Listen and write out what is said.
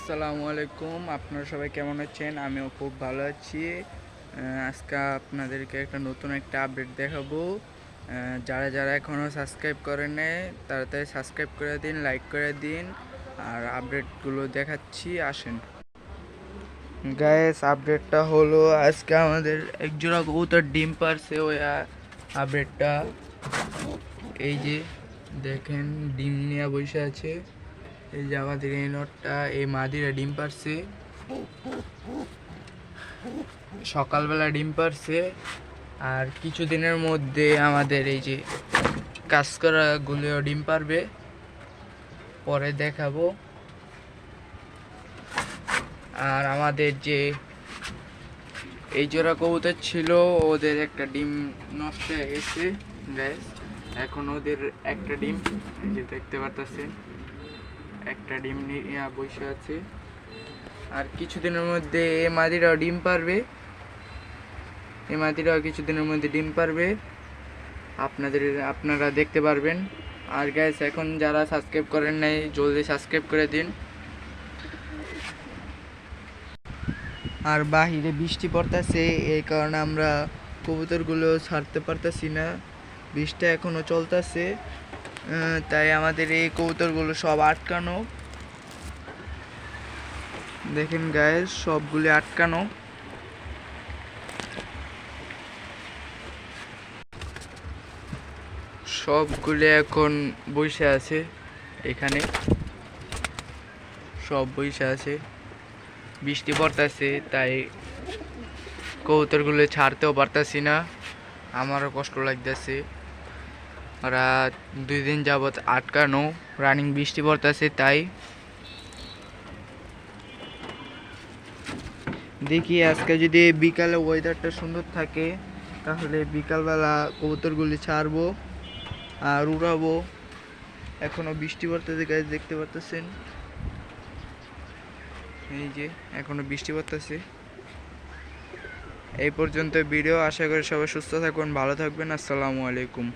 আসসালামু আলাইকুম। আপনারা সবাই কেমন আছেন? আমিও খুব ভালো আছি। আজকে আপনাদেরকে নতুন একটা আপডেট দেখাবো। যারা যারা এখনও সাবস্ক্রাইব করেন নাই তাড়াতাড়ি সাবস্ক্রাইব করে দিন, লাইক করে দিন। আর আপডেটগুলো দেখাচ্ছি, আসেন গাইস। আপডেটটা হলো আজকে আমাদের একজোড়া কবুতর ডিম পারছে। ওই আপডেটটা এই যে দেখেন, ডিম নিয়ে বসে আছে। এই যে আমাদের এই নটটা, এই মাদিরা ডিম পারছে, সকালবেলা ডিম পারছে। আর কিছুদিনের মধ্যে আমাদের এই যে কাজ করা গুলিও ডিম পারবে, পরে দেখাবো। আর আমাদের যে এই জোড়া কবুতর ছিল, ওদের একটা ডিম নষ্ট হয়ে গেছে গাইস। এখন ওদের একটা ডিম, এই যে দেখতে পারতেছেন, একটা ডিম নিয়ে বসে আছে। আর কিছুদিনের মধ্যে এই মাদিরাও ডিম পারবে, এই মাদিরাও কিছুদিনের মধ্যে ডিম পারবে, আপনারা দেখতে পারবেন। আর গাইস, এখন যারা সাবস্ক্রাইব করেন নাই জলদি সাবস্ক্রাইব করে দিন। আর বাহিরে বৃষ্টি পড়তেছে, এই কারণে আমরা কবুতরগুলো ছাড়তে পারতেছি না, বৃষ্টি এখনো চলতেছে। তাই আমাদের এই কবুতরগুলো সব আটকানো, দেখেন গাইস, সবগুলি আটকানো। সবগুলি এখন বসে আছে, এখানে সব বসে আছে। বৃষ্টি পড়তেছে তাই কবুতরগুলো ছাড়তেও পারতাছি না, আমারও কষ্ট লাগতেছে। ওরা 2 দিন যাবৎ আটকানো, রানিং বৃষ্টি পড়তেছে। তাই দেখি আজকে যদি বিকালে ওয়েদারটা সুন্দর থাকে তাহলে বিকালবেলা কবুতরগুলি ছাড়বো আর উড়াবো। এখনো বৃষ্টি পড়তেছে গাইস, দেখতে পারতেছেন, এই যে এখনো বৃষ্টি পড়তেছে। এই পর্যন্ত ভিডিও, আশা করি সবাই সুস্থ থাকুন, ভালো থাকবেন। আসসালামু আলাইকুম।